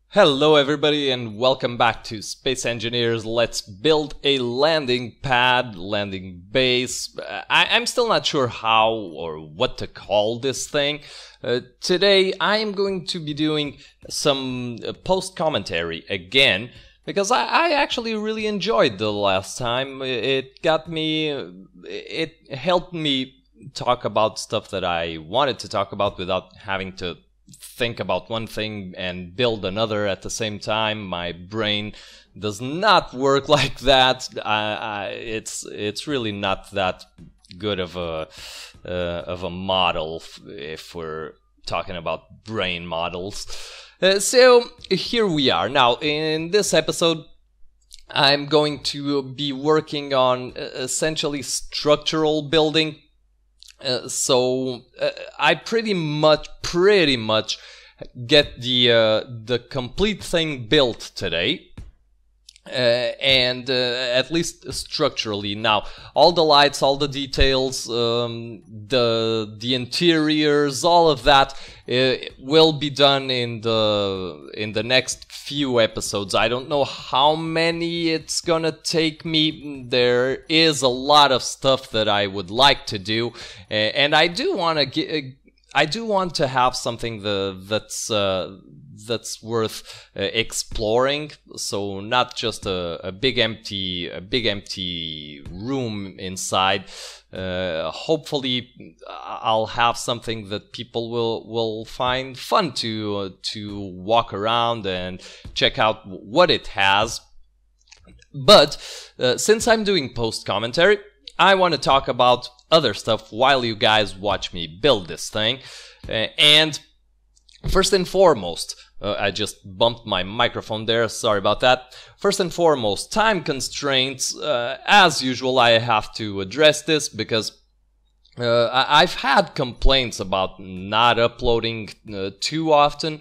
Hello everybody and welcome back to Space Engineers. Let's build a landing pad, landing base. I'm still not sure how or what to call this thing. Today I am going to be doing some post commentary again, because I actually really enjoyed the last time. It helped me talk about stuff that I wanted to talk about without having to think about one thing and build another at the same time. My brain does not work like that. It's really not that good of a model if we're talking about brain models. So here we are. Now in this episode I'm going to be working on essentially structural building. I pretty much get the complete thing built today, and at least structurally. Now, all the lights, all the details, the interiors, all of that will be done in the next few episodes. I don't know how many it's gonna take me. There is a lot of stuff that I would like to do, and I do want to have something that's worth exploring. So not just a big empty room inside. Hopefully I'll have something that people will find fun to walk around and check out what it has. But since I'm doing post commentary, I want to talk about other stuff while you guys watch me build this thing. And first and foremost, I just bumped my microphone there, sorry about that. First and foremost, time constraints. As usual, I have to address this because I've had complaints about not uploading too often.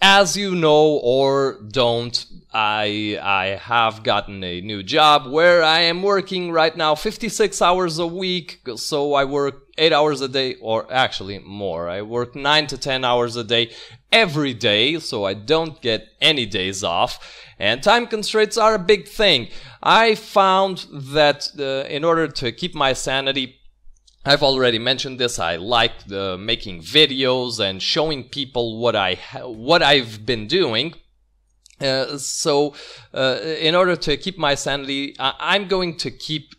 As you know or don't, I have gotten a new job where I am working right now 56 hours a week. So I work 8 hours a day, or actually more. I work 9 to 10 hours a day every day, so I don't get any days off. And time constraints are a big thing. I found that in order to keep my sanity, I've already mentioned this, I like making videos and showing people what I've been doing. So in order to keep my sanity, I'm going to keep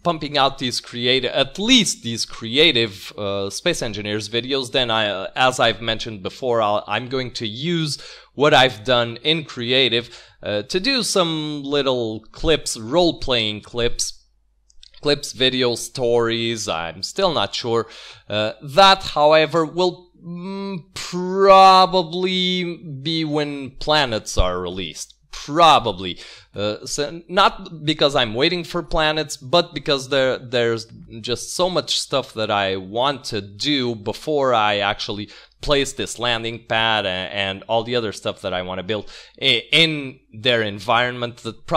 pumping out at least these creative Space Engineers videos. Then as I've mentioned before, I'm going to use what I've done in creative to do some little clips, role-playing clips, video stories. I'm still not sure. That, however, will probably be when planets are released. Probably. So not because I'm waiting for planets, but because there's just so much stuff that I want to do before I actually place this landing pad and all the other stuff that I want to build in their environment. That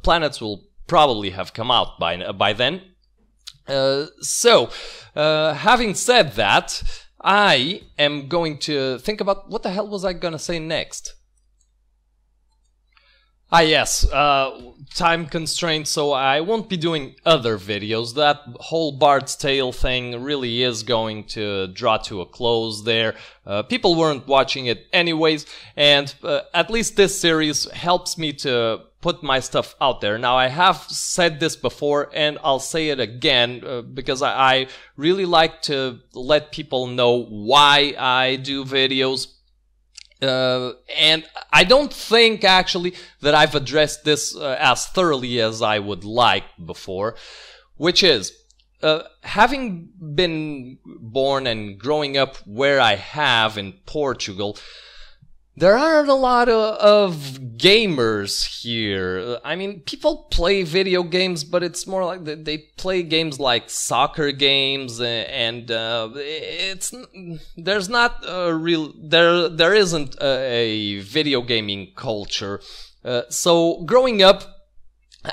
planets will probably have come out by then. Having said that, I am going to think about what the hell was I gonna say next. Yes, time constraints, so I won't be doing other videos. That whole Bard's Tale thing really is going to draw to a close there. People weren't watching it anyways, and at least this series helps me to put my stuff out there. Now, I have said this before, and I'll say it again, because I really like to let people know why I do videos. And I don't think actually that I've addressed this as thoroughly as I would like before, which is having been born and growing up where I have in Portugal. There aren't a lot of gamers here. I mean, people play video games, but it's more like they play games like soccer games, and there's not a real there isn't a video gaming culture. So growing up,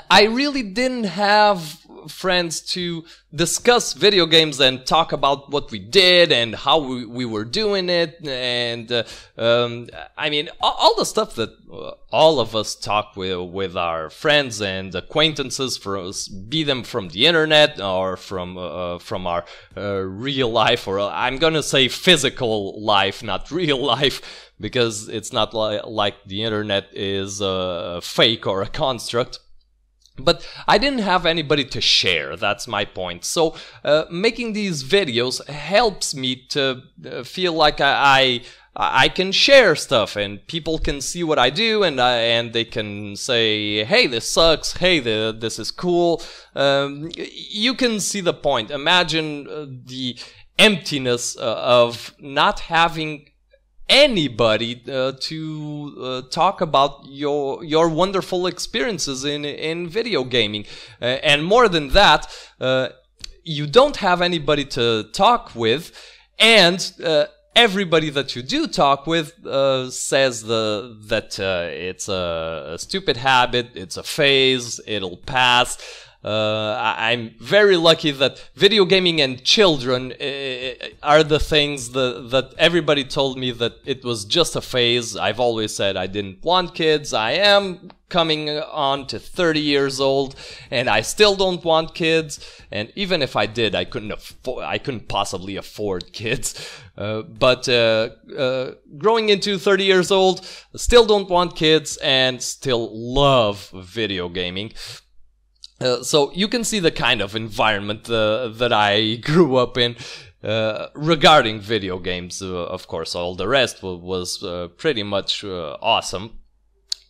I really didn't have friends to discuss video games and talk about what we did and how we were doing it, and I mean, all the stuff that all of us talk with our friends and acquaintances, be them from the internet or from our real life, or I'm gonna say physical life, not real life, because it's not like the internet is fake or a construct. But I didn't have anybody to share, that's my point. So making these videos helps me to feel like I can share stuff and people can see what I do, and they can say, hey, this sucks, hey, this is cool. You can see the point. Imagine the emptiness of not having anybody to talk about your wonderful experiences in video gaming, and more than that, you don't have anybody to talk with, and everybody that you do talk with says that it's a stupid habit, it's a phase, it'll pass. I'm very lucky that video gaming and children are the things that everybody told me that it was just a phase. I've always said I didn't want kids. I am coming on to 30 years old and I still don't want kids. And even if I did, I couldn't possibly afford kids. But growing into 30 years old, still don't want kids and still love video gaming. So you can see the kind of environment that I grew up in regarding video games. Of course, all the rest was pretty much awesome.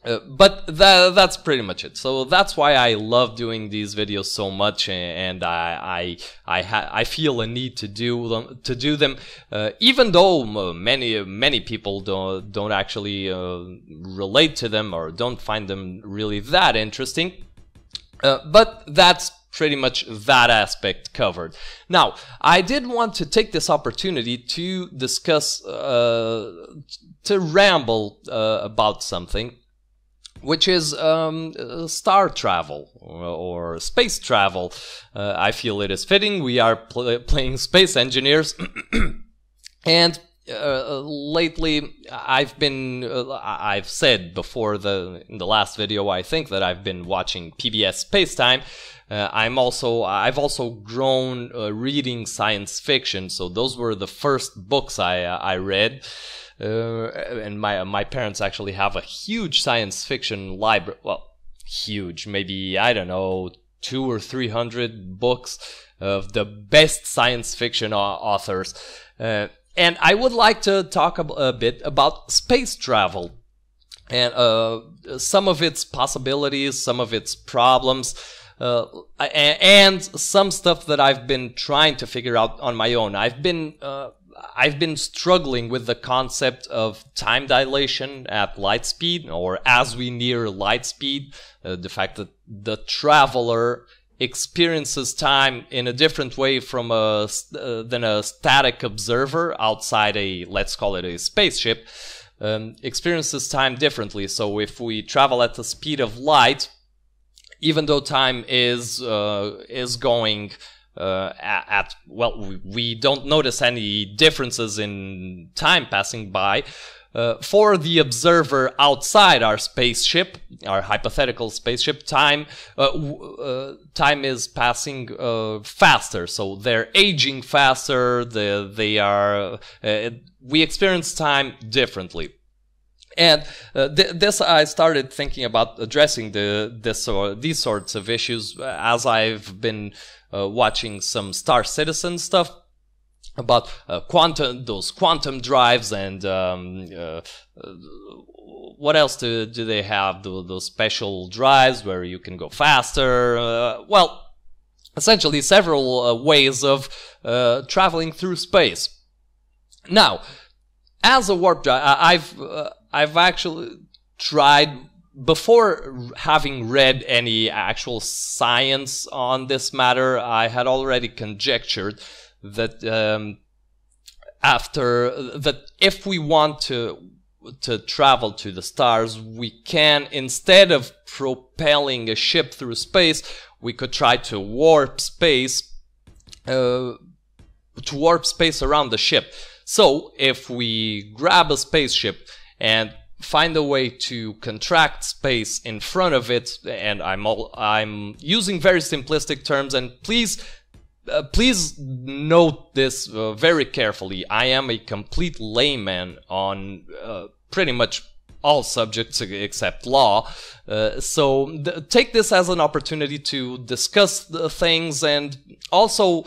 But that's pretty much it. So that's why I love doing these videos so much, and I feel a need to do them, even though many people don't actually relate to them or don't find them really that interesting. But that's pretty much that aspect covered. Now, I did want to take this opportunity to discuss, to ramble about something, which is star travel or space travel. I feel it is fitting. We are playing space engineers, and lately I've said before in the last video, I think, that I've been watching PBS Spacetime. I've also grown reading science fiction, so those were the first books I read. And my parents actually have a huge science fiction library. Well, huge, maybe, I don't know, 200 or 300 books of the best science fiction authors. And I would like to talk a bit about space travel and some of its possibilities, some of its problems, and some stuff that I've been trying to figure out on my own. I've been struggling with the concept of time dilation at light speed, or as we near light speed, the fact that the traveler experiences time in a different way from than a static observer outside let's call it a spaceship, experiences time differently. So if we travel at the speed of light, even though time is going well, we don't notice any differences in time passing by. For the observer outside our spaceship, our hypothetical spaceship, time is passing faster. So they're aging faster. We experience time differently. And this I started thinking about addressing these sorts of issues as I've been watching some Star Citizen stuff about those quantum drives, and what else do they have? Those special drives where you can go faster. Well, essentially several ways of traveling through space. Now, as a warp drive, I've actually tried, before having read any actual science on this matter, I had already conjectured that if we want to travel to the stars, we can, instead of propelling a ship through space, we could try to warp space around the ship. So if we grab a spaceship and find a way to contract space in front of it, and I'm using very simplistic terms, and please note this very carefully. I am a complete layman on pretty much all subjects except law, so take this as an opportunity to discuss the things, and also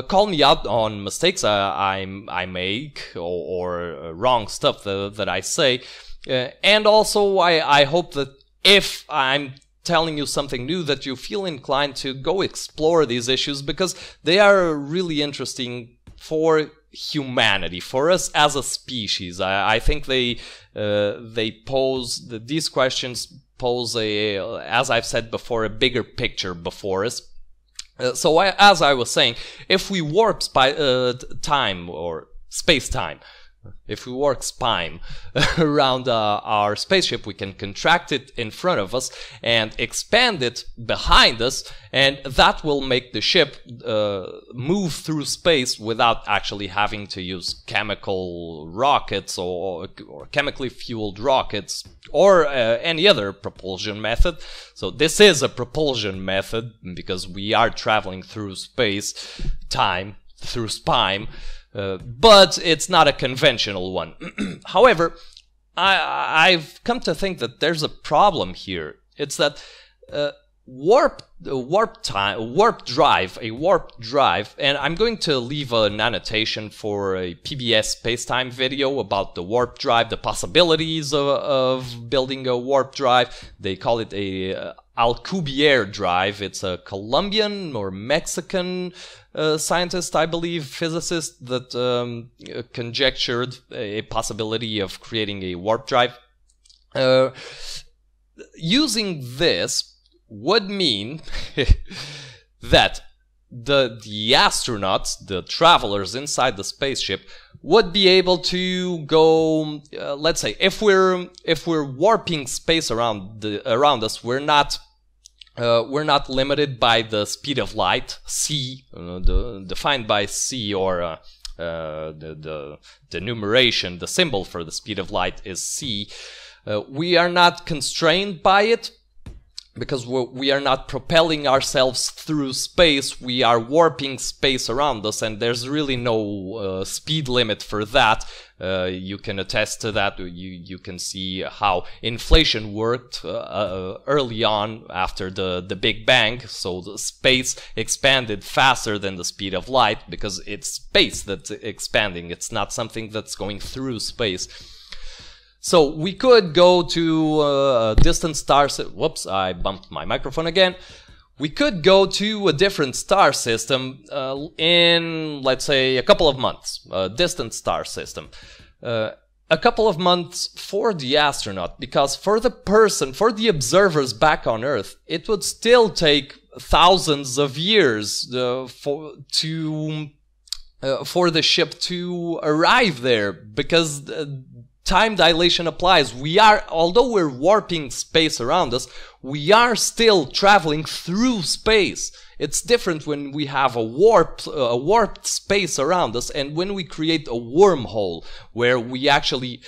call me out on mistakes I make, or wrong stuff that I say. And also, I hope that if I'm telling you something new, that you feel inclined to go explore these issues, because they are really interesting for humanity, for us as a species. I think these questions pose as I've said before, a bigger picture before us. So as I was saying, if we warp time or space-time, if we warp spime around our spaceship, we can contract it in front of us and expand it behind us, and that will make the ship move through space without actually having to use chemical rockets or chemically fueled rockets or any other propulsion method. So this is a propulsion method because we are traveling through space-time, through spime. But it's not a conventional one. However, I've come to think that there's a problem here. It's that a warp drive, and I'm going to leave an annotation for a PBS Spacetime video about the warp drive, the possibilities of building a warp drive. They call it a Alcubierre drive. It's a Colombian or Mexican scientist, I believe, physicist, that conjectured a possibility of creating a warp drive. Using this would mean that the astronauts, the travelers inside the spaceship, would be able to go. Let's say if we're warping space around us, we're not limited by the speed of light, c, defined by c, or the numeration, the symbol for the speed of light is c. We are not constrained by it because we are not propelling ourselves through space. We are warping space around us, and there's really no speed limit for that. You can attest to that. You can see how inflation worked early on after the Big Bang. So the space expanded faster than the speed of light because it's space that's expanding. It's not something that's going through space. So we could go to a distant star. Whoops, I bumped my microphone again. We could go to a different star system in, let's say, a couple of months. A distant star system. A couple of months for the astronaut, because for the observers back on Earth, it would still take thousands of years for the ship to arrive there, because time dilation applies. Although we're warping space around us, we are still traveling through space. It's different when we have a warped space around us, and when we create a wormhole where we actually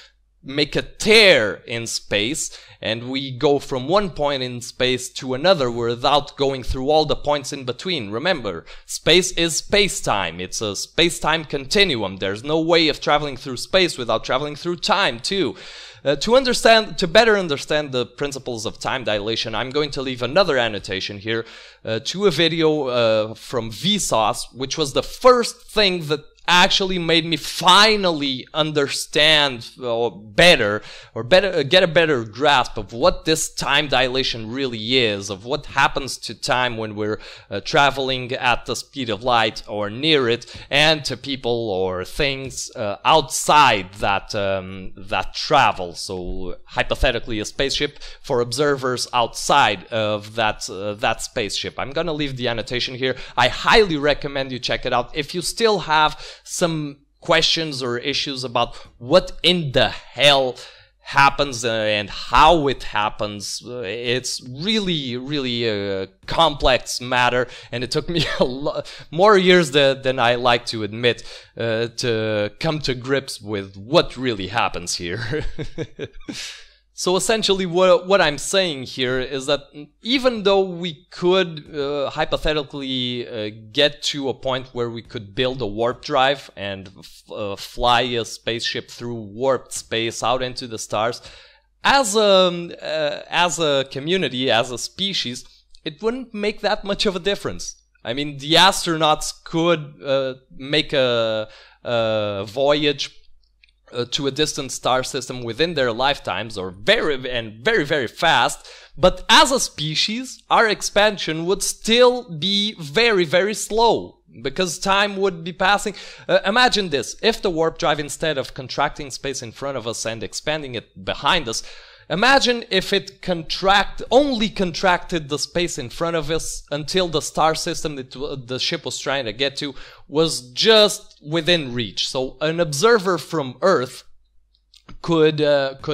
make a tear in space and we go from one point in space to another without going through all the points in between. Remember, space is space-time. It's a space-time continuum. There's no way of traveling through space without traveling through time too. To better understand the principles of time dilation, I'm going to leave another annotation here to a video from Vsauce, which was the first thing that actually made me finally understand better get a better grasp of what this time dilation really is, of what happens to time when we're traveling at the speed of light or near it, and to people or things outside that travel. So hypothetically a spaceship for observers outside of that spaceship. I'm gonna leave the annotation here. I highly recommend you check it out. If you still have some questions or issues about what in the hell happens and how it happens. It's really a complex matter, and it took me a lot more years than I like to admit to come to grips with what really happens here. So essentially what I'm saying here is that even though we could hypothetically get to a point where we could build a warp drive and fly a spaceship through warped space out into the stars, as a community, as a species, it wouldn't make that much of a difference. I mean, the astronauts could make a voyage to a distant star system within their lifetimes, or very fast, but as a species our expansion would still be very slow, because time would be passing. Imagine this: if the warp drive, instead of contracting space in front of us and expanding it behind us, imagine if it only contracted the space in front of us until the star system that the ship was trying to get to was just within reach. So an observer from Earth could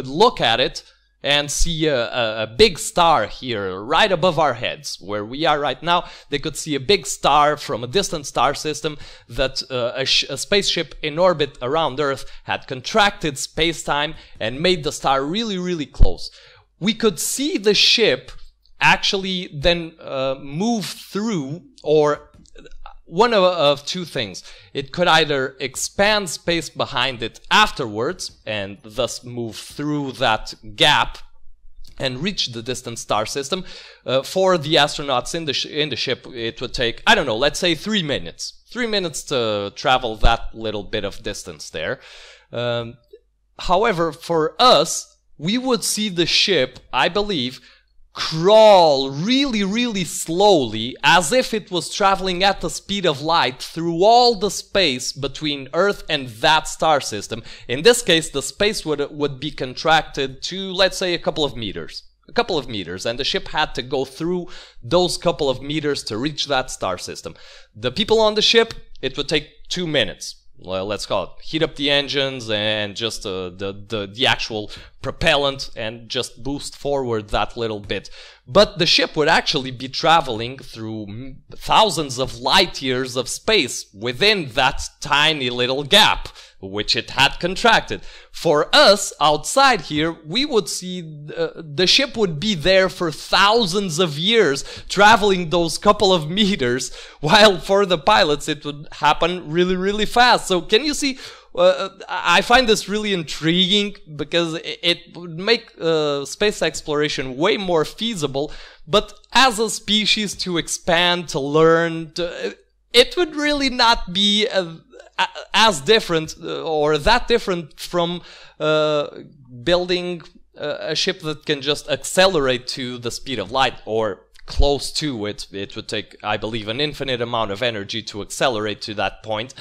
look at it and see a big star here right above our heads where we are right now. They could see a big star from a distant star system that a spaceship in orbit around Earth had contracted space-time and made the star really close. We could see the ship actually then move through, or one of two things. It could either expand space behind it afterwards and thus move through that gap and reach the distant star system. For the astronauts in the ship, it would take, I don't know, let's say 3 minutes. 3 minutes to travel that little bit of distance there. However, for us, we would see the ship, I believe, crawl really slowly, as if it was traveling at the speed of light through all the space between Earth and that star system. In this case, the space would be contracted to, let's say, a couple of meters, and the ship had to go through those couple of meters to reach that star system. The people on the ship, it would take 2 minutes. Well, let's call it, heat up the engines and just the actual propellant and just boost forward that little bit. But the ship would actually be traveling through thousands of light years of space within that tiny little gap which it had contracted. For us, outside here, we would see the ship would be there for thousands of years, traveling those couple of meters, while for the pilots it would happen really fast. So can you see, I find this really intriguing, because it would make space exploration way more feasible, but as a species, to expand, to learn, it would really not be as different or that different from building a ship that can just accelerate to the speed of light, or close to it. It would take, I believe, an infinite amount of energy to accelerate to that point,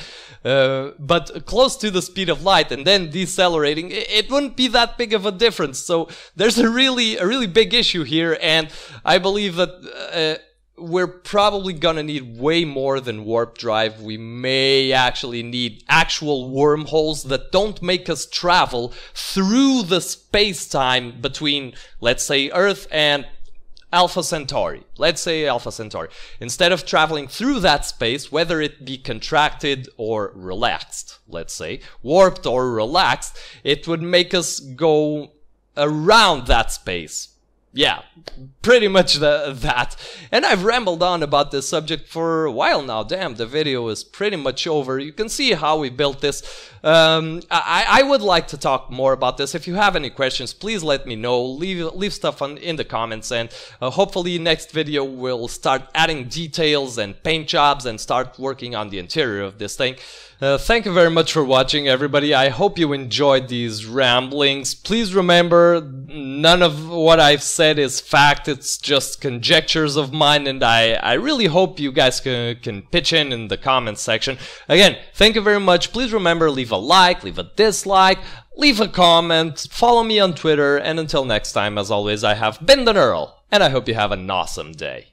but close to the speed of light and then decelerating, it wouldn't be that big of a difference. So there's a really big issue here, and I believe that we're probably gonna need way more than warp drive. We may actually need actual wormholes that don't make us travel through the space-time between, let's say, Earth and Alpha Centauri. Let's say Alpha Centauri. Instead of traveling through that space, whether it be contracted or relaxed, let's say, warped or relaxed, it would make us go around that space. Yeah, pretty much that. And I've rambled on about this subject for a while now. Damn, the video is pretty much over. You can see how we built this. I would like to talk more about this. If you have any questions, please let me know. Leave stuff in the comments, and hopefully next video we'll start adding details and paint jobs and start working on the interior of this thing. Thank you very much for watching, everybody. I hope you enjoyed these ramblings. Please remember, none of what I've said is fact. It's just conjectures of mine, and I really hope you guys can pitch in the comments section. Again, thank you very much. Please remember, leave a like, leave a dislike, leave a comment, follow me on Twitter, and until next time, as always, I have been the Earl, and I hope you have an awesome day.